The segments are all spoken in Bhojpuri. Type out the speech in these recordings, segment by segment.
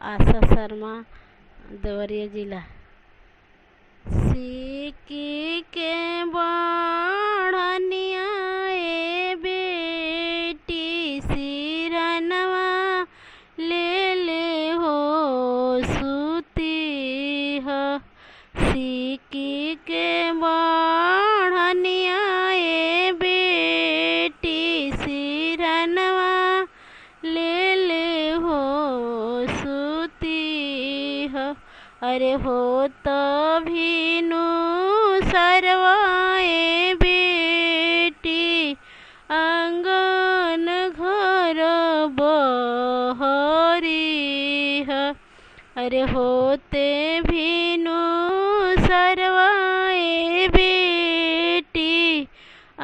आशा शर्मा, देवरिया जिला। सिक्की के बढ़निया ए बेटी सिरनवा ले ले हो सुती ह। सिक्की के बढ़निया ए बेटी सिरनवा ले ले हो सुती ह। अरे हो तभिनु सरवाए बेटी आंगन घर बहरी ह। अरे होते भिनु सरवाए बेटी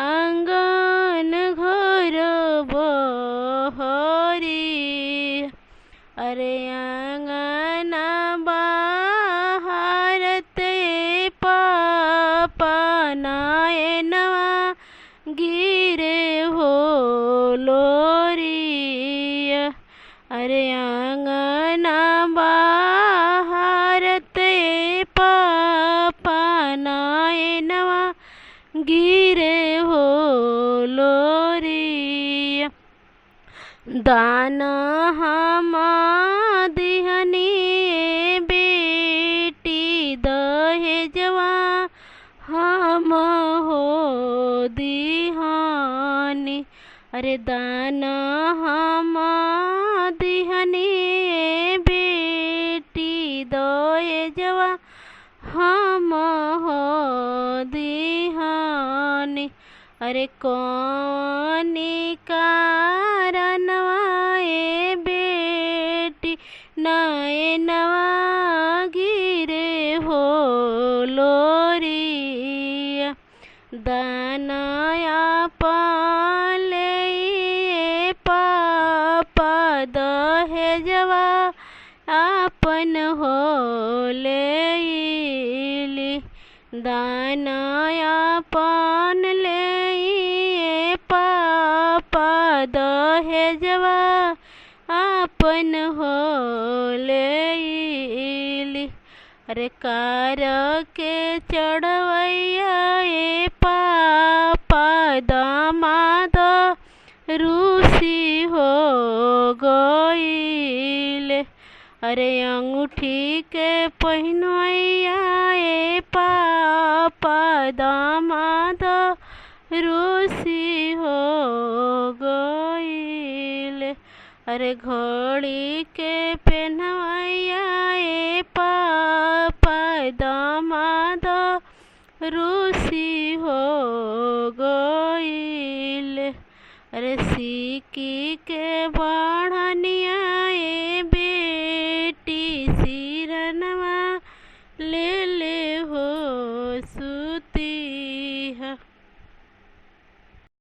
आंगन घर बहरी। अरे आंगना नवा गिरे हो लोरिया। अरे आंगना बाहरत पापनाए नवा गिरे हो लोरिया। दाना हम दिहनी बेटी दहेजवा हम हो दिहानी। अरे दाना हम दिहनी बेटी दहेजवा हम हो दिहानी। अरे कौनी कारणवा ए बेटी नए नवा गिरे हो लोरिया। दानया पाले पापा दहेजवा आपन हो लेली। दानया पान ले पापा दहेजवा आपन हो लेली। अरे कार के चढ़वैया ए पापा दामाद रूसी हो गईले। अरे अंगूठी के पहिनैया ए पापा दामाद रूसी हो गईले। अरे घड़ी के पहनवैया ए पापा दामाद रूसी हो गईले। अरे सिक्की के बढ़निया ए बेटी सिरनवा ले ले हो।